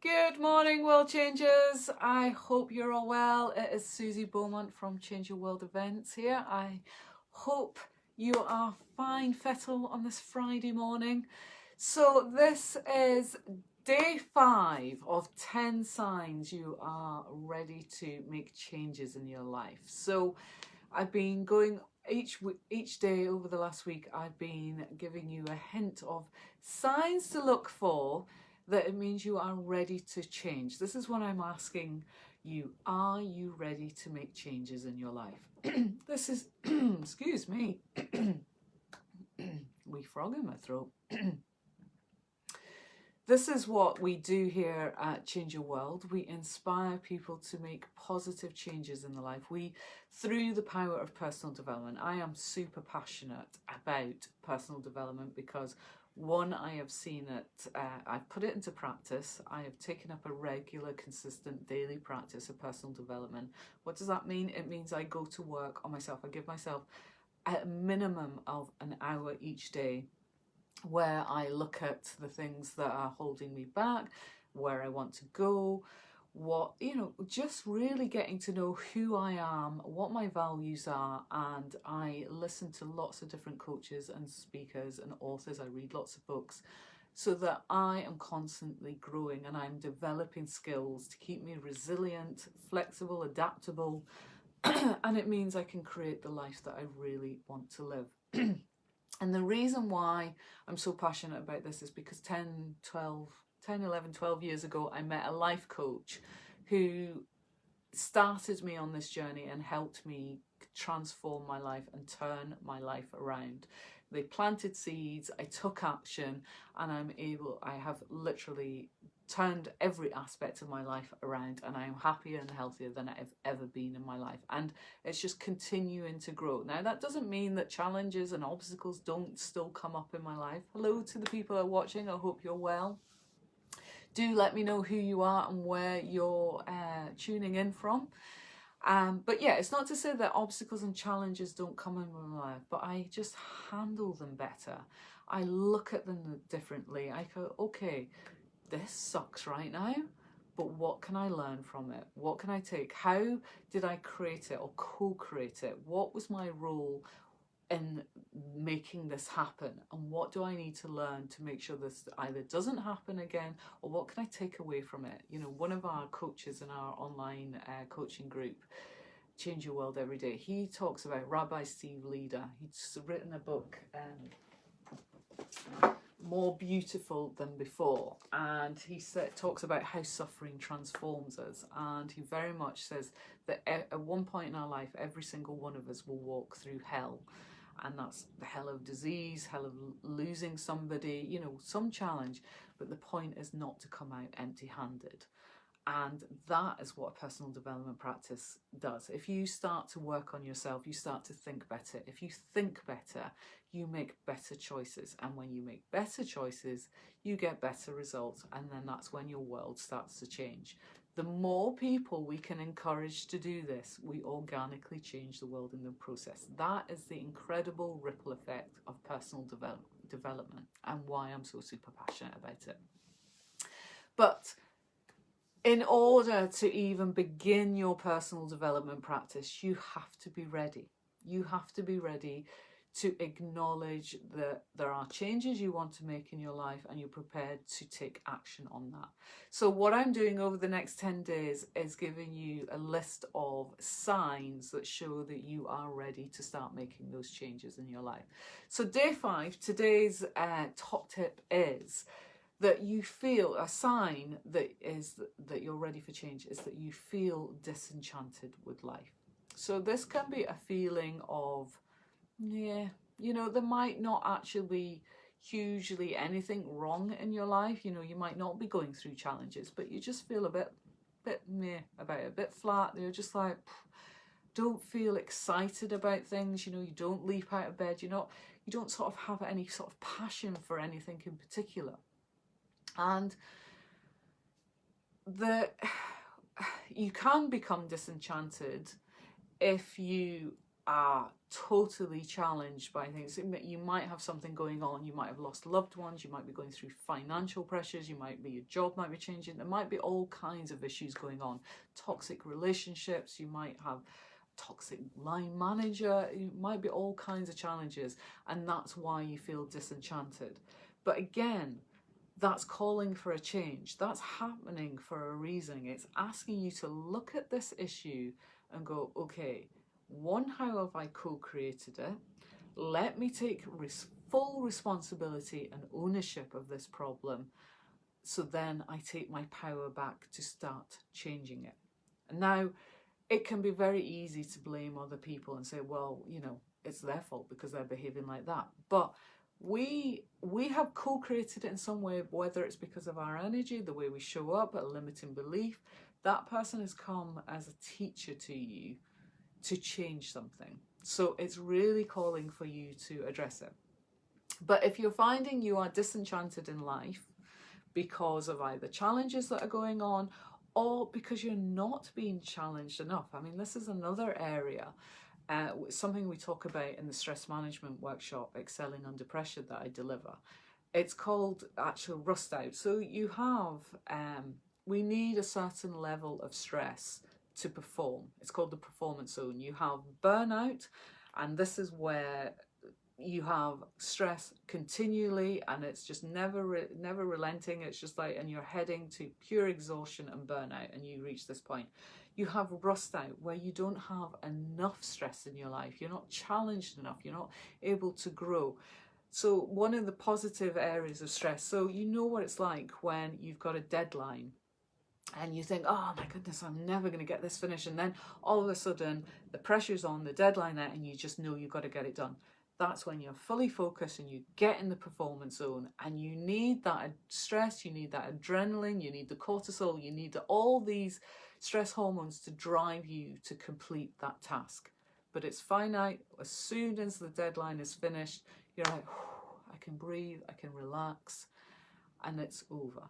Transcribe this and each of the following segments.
Good morning, world changers. I hope you're all well. It is Susie Beaumont from Change Your World Events here. I hope you are fine, fettle, on this Friday morning. So this is day 5 of 10 signs you are ready to make changes in your life. So I've been going each day over the last week. I've been giving you a hint of signs to look for that it means you are ready to change. This is what I'm asking you. Are you ready to make changes in your life? This is, excuse me, wee frog in my throat. This is what we do here at Change Your World. We inspire people to make positive changes in their life. Through the power of personal development, I am super passionate about personal development because one, I have seen it, I've put it into practice. I have taken up a regular, consistent daily practice of personal development. What does that mean? It means I go to work on myself. I give myself a minimum of an hour each day where I look at the things that are holding me back, where I want to go, just really getting to know who I am, what my values are, and I listen to lots of different coaches and speakers and authors. I read lots of books so that I am constantly growing and I'm developing skills to keep me resilient, flexible, adaptable, and it means I can create the life that I really want to live. And the reason why I'm so passionate about this is because 11, 12 years ago, I met a life coach who started me on this journey and helped me transform my life and turn my life around. They planted seeds, I took action, and I have literally turned every aspect of my life around, and I am happier and healthier than I've ever been in my life, and it's just continuing to grow. Now that doesn't mean that challenges and obstacles don't still come up in my life. Hello to the people who are watching, I hope you're well. Do let me know who you are and where you're tuning in from. But yeah, it's not to say that obstacles and challenges don't come in my life, but I just handle them better. I look at them differently. I go, okay, this sucks right now, but what can I learn from it? What can I take? How did I create it or co-create it? What was my role in making this happen? And what do I need to learn to make sure this either doesn't happen again, or what can I take away from it? You know, one of our coaches in our online coaching group, Change Your World Every Day, he talks about Rabbi Steve Leader. He's written a book, More Beautiful Than Before, and he talks about how suffering transforms us, and he very much says that at one point in our life every single one of us will walk through hell, and that's the hell of disease, hell of losing somebody, you know, some challenge, but the point is not to come out empty-handed. And that is what a personal development practice does. If you start to work on yourself, you start to think better. If you think better, you make better choices. And when you make better choices, you get better results. And then that's when your world starts to change. The more people we can encourage to do this, we organically change the world in the process. That is the incredible ripple effect of personal development and why I'm so super passionate about it. But in order to even begin your personal development practice, you have to be ready. You have to be ready to acknowledge that there are changes you want to make in your life and you're prepared to take action on that. So what I'm doing over the next 10 days is giving you a list of signs that show that you are ready to start making those changes in your life. So day 5, today's top tip is that you feel a sign that you're ready for change is that you feel disenchanted with life. So this can be a feeling of, yeah, you know, there might not actually be hugely anything wrong in your life. You know, you might not be going through challenges, but you just feel a bit meh about it, a bit flat. You're just like, don't feel excited about things. You know, you don't leap out of bed. You don't sort of have any sort of passion for anything in particular. And you can become disenchanted if you are totally challenged by things. You might have something going on, you might have lost loved ones, you might be going through financial pressures, your job might be changing, there might be all kinds of issues going on. Toxic relationships, you might have toxic line manager, it might be all kinds of challenges, and that's why you feel disenchanted. But again, that's calling for a change. That's happening for a reason. It's asking you to look at this issue and go, okay, one, how have I co-created it? Let me take full responsibility and ownership of this problem, so then I take my power back to start changing it. And now, it can be very easy to blame other people and say, well, you know, it's their fault because they're behaving like that. But we have co-created it in some way, whether it's because of our energy, the way we show up, a limiting belief. That person has come as a teacher to you to change something. So it's really calling for you to address it. But if you're finding you are disenchanted in life because of either challenges that are going on or because you're not being challenged enough, I mean, this is another area, something we talk about in the stress management workshop, Excelling Under Pressure, that I deliver. It's called actual rust out. So you have, we need a certain level of stress to perform. It's called the performance zone. You have burnout, and this is where you have stress continually and it's just never relenting. It's just like, and you're heading to pure exhaustion and burnout, and you reach this point. You have rust out, where you don't have enough stress in your life. You're not challenged enough. You're not able to grow. So one of the positive areas of stress, so you know what it's like when you've got a deadline and you think, oh my goodness, I'm never going to get this finished. And then all of a sudden the pressure's on, the deadline there, and you just know you've got to get it done. That's when you're fully focused and you get in the performance zone, and you need that stress, you need that adrenaline, you need the cortisol, you need all these stress hormones to drive you to complete that task. But it's finite. As soon as the deadline is finished, you're like, I can breathe, I can relax, and it's over.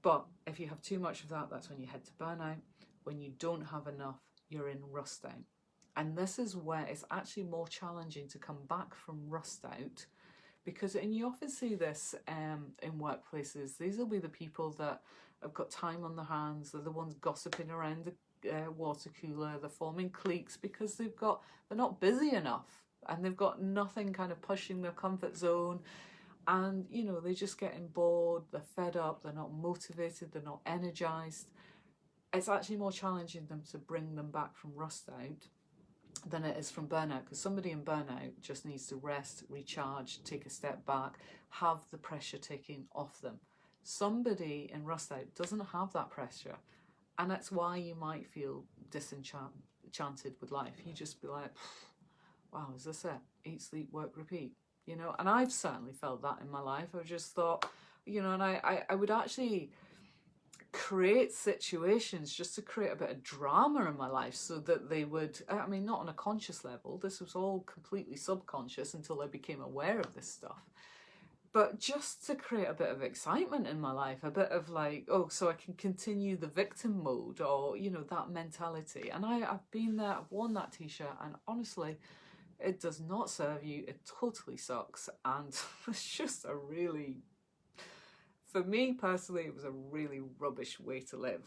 But if you have too much of that, that's when you head to burnout. When you don't have enough, you're in rust out. And this is where it's actually more challenging to come back from rust out, because, and you often see this in workplaces, these will be the people that have got time on their hands, they're the ones gossiping around the water cooler, they're forming cliques because they're not busy enough, and they've got nothing kind of pushing their comfort zone. And, you know, they're just getting bored, they're fed up, they're not motivated, they're not energized. It's actually more challenging them to bring them back from rust out than it is from burnout, because somebody in burnout just needs to rest, recharge, take a step back, have the pressure taken off them. Somebody in rust out doesn't have that pressure, and that's why you might feel disenchanted with life. You just be like, wow, is this it? Eat, sleep, work, repeat. You know, and I've certainly felt that in my life. I've just thought, you know, and I would actually create situations just to create a bit of drama in my life, so that they would, I mean, not on a conscious level, this was all completely subconscious until I became aware of this stuff, but just to create a bit of excitement in my life, a bit of like, oh, so I can continue the victim mode, or, you know, that mentality. And I've been there, I've worn that t-shirt, and honestly, it does not serve you. It totally sucks, and it's just a really, for me personally, it was a really rubbish way to live.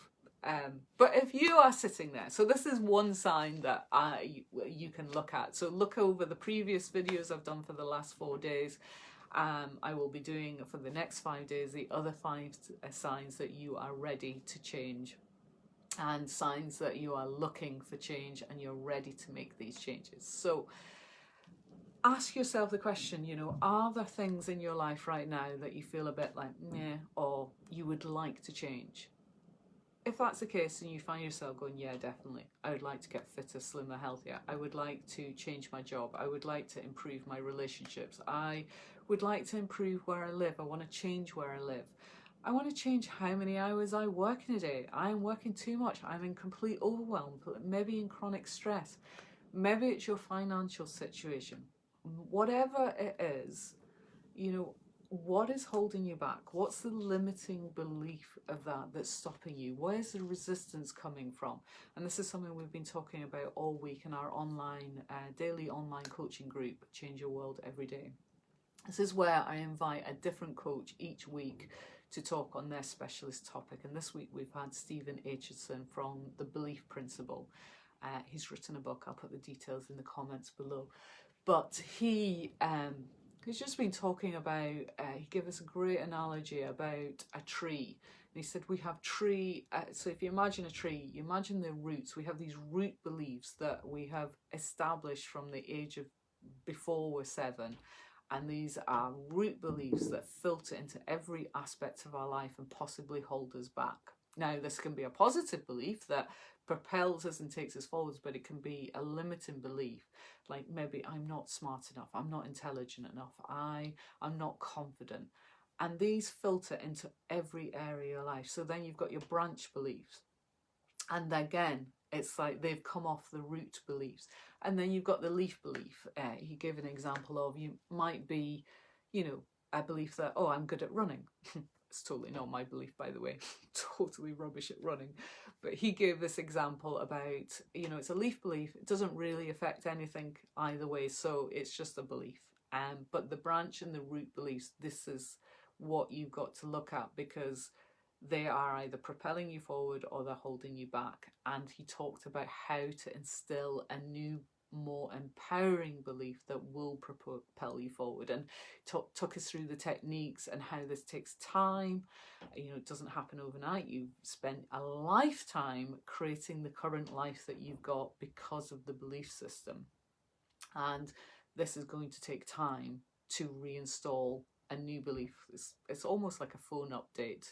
But if you are sitting there, so this is one sign that you can look at. So look over the previous videos I've done for the last 4 days. I will be doing for the next 5 days the other 5 signs that you are ready to change, and signs that you are looking for change and you're ready to make these changes. So ask yourself the question, you know, are there things in your life right now that you feel a bit like meh, or you would like to change? If that's the case and you find yourself going, yeah, definitely, I would like to get fitter, slimmer, healthier, I would like to change my job, I would like to improve my relationships, I would like to improve where I live, I want to change where I live, I want to change how many hours I work in a day, I'm working too much, I'm in complete overwhelm, maybe in chronic stress, maybe it's your financial situation. Whatever it is, you know, what is holding you back? What's the limiting belief of that that's stopping you? Where's the resistance coming from? And this is something we've been talking about all week in our online, daily online coaching group, Change Your World Every Day. This is where I invite a different coach each week to talk on their specialist topic. And this week we've had Stephen Aitchison from The Belief Principle. He's written a book. I'll put the details in the comments below. But he's just been talking about, he gave us a great analogy about a tree. And he said we have so if you imagine a tree, you imagine the roots. We have these root beliefs that we have established from the age of before we're 7. And these are root beliefs that filter into every aspect of our life and possibly hold us back. Now, this can be a positive belief that propels us and takes us forwards, but it can be a limiting belief. Like maybe I'm not smart enough, I'm not intelligent enough, I'm not confident. And these filter into every area of life. So then you've got your branch beliefs. And again, it's like they've come off the root beliefs. And then you've got the leaf belief. He gave an example of, you might be, a belief that, oh, I'm good at running. It's totally not my belief, by the way. Totally rubbish at running. But he gave this example about, it's a leaf belief. It doesn't really affect anything either way. So it's just a belief. But the branch and the root beliefs, this is what you've got to look at, because they are either propelling you forward or they're holding you back. And he talked about how to instill a new, more empowering belief that will propel you forward, and took us through the techniques and how this takes time. It doesn't happen overnight. You've spent a lifetime creating the current life that you've got because of the belief system. And this is going to take time to reinstall a new belief. It's almost like a phone update,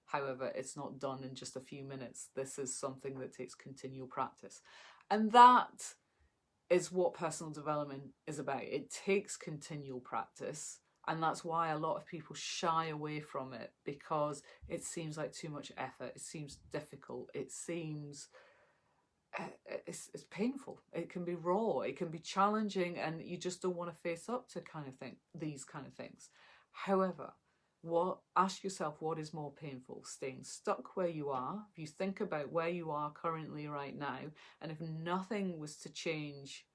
However, it's not done in just a few minutes. This is something that takes continual practice. And that is what personal development is about. It takes continual practice. And that's why a lot of people shy away from it, because it seems like too much effort. It seems difficult. It seems it's painful. It can be raw. It can be challenging, and you just don't want to face up to these kind of things. However, ask yourself, what is more painful? Staying stuck where you are. If you think about where you are currently right now, and if nothing was to change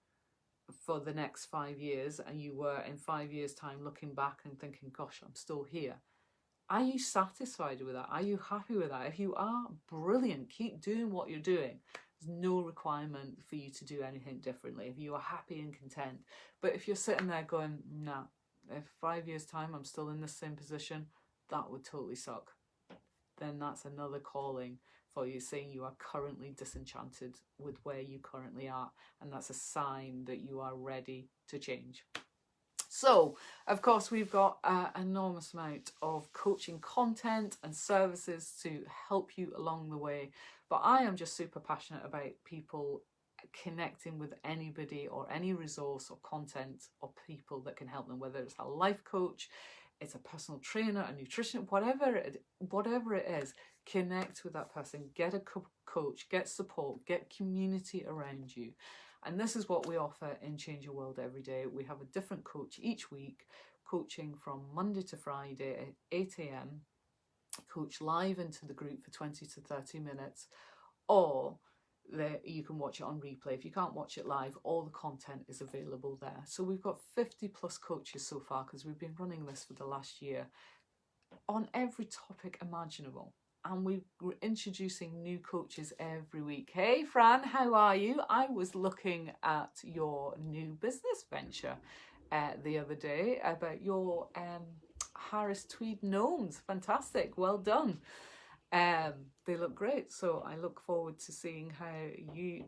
for the next 5 years, and you were in 5 years' time looking back and thinking, gosh, I'm still here. Are you satisfied with that? Are you happy with that? If you are, brilliant. Keep doing what you're doing. There's no requirement for you to do anything differently if you are happy and content. But if you're sitting there going, nah, if 5 years' time I'm still in the same position, that would totally suck. Then that's another calling for you, saying you are currently disenchanted with where you currently are. And that's a sign that you are ready to change. So, of course, we've got an enormous amount of coaching content and services to help you along the way. But I am just super passionate about people connecting with anybody or any resource or content or people that can help them, whether it's a life coach, it's a personal trainer, a nutrition, whatever it is. Connect with that person, get a coach, get support, get community around you. And this is what we offer in Change Your World Every Day. We have a different coach each week, coaching from Monday to Friday at 8 a.m. Coach live into the group for 20 to 30 minutes, or you can watch it on replay. If you can't watch it live, all the content is available there. So we've got 50 plus coaches so far, because we've been running this for the last year on every topic imaginable. And we're introducing new coaches every week. Hey, Fran, how are you? I was looking at your new business venture the other day about your Harris Tweed gnomes. Fantastic. Well done. They look great. So I look forward to seeing how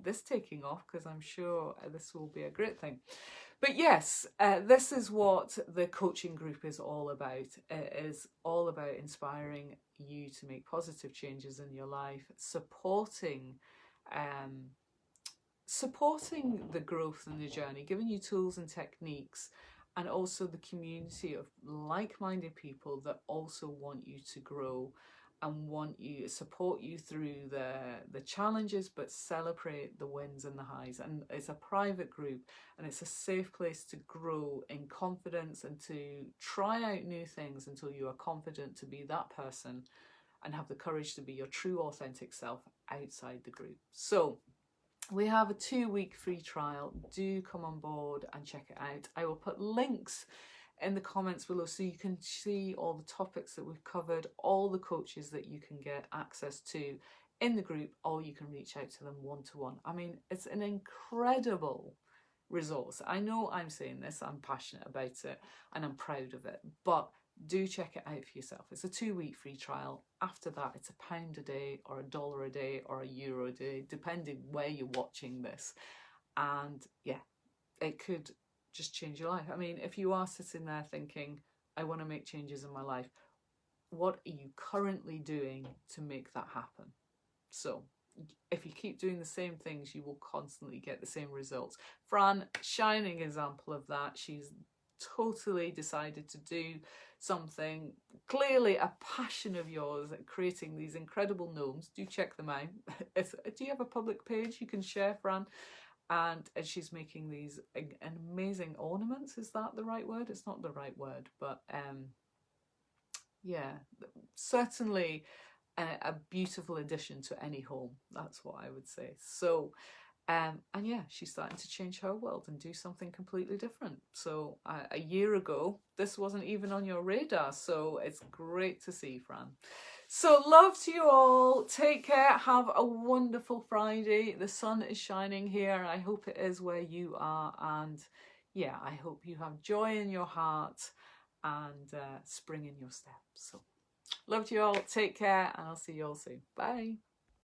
this taking off, because I'm sure this will be a great thing. But yes, this is what the coaching group is all about. It is all about inspiring you to make positive changes in your life, supporting the growth and the journey, giving you tools and techniques, and also the community of like-minded people that also want you to grow and want you, support you through the challenges, but celebrate the wins and the highs. And it's a private group, and it's a safe place to grow in confidence and to try out new things until you are confident to be that person and have the courage to be your true authentic self outside the group. So we have a 2-week free trial. Do come on board and check it out. I will put links in the comments below so you can see all the topics that we've covered, all the coaches that you can get access to in the group, or you can reach out to them one-to-one. I mean, it's an incredible resource. I know I'm saying this, I'm passionate about it and I'm proud of it, but do check it out for yourself. It's a 2-week free trial. After that, it's £1 a day or $1 a day or €1 a day, depending where you're watching this. And yeah, it could just change your life. I mean, if you are sitting there thinking, I want to make changes in my life, what are you currently doing to make that happen? So if you keep doing the same things, you will constantly get the same results. Fran, shining example of that. She's totally decided to do something, clearly a passion of yours, at creating these incredible gnomes. Do check them out. Do you have a public page you can share, Fran? And she's making these amazing ornaments. Is that the right word? It's not the right word, but yeah, certainly a beautiful addition to any home. That's what I would say. So and yeah, she's starting to change her world and do something completely different. So a year ago, this wasn't even on your radar. So it's great to see, Fran. So love to you all. Take care. Have a wonderful Friday. The sun is shining here. I hope it is where you are. And yeah, I hope you have joy in your heart and spring in your step. So love to you all. Take care, and I'll see you all soon. Bye.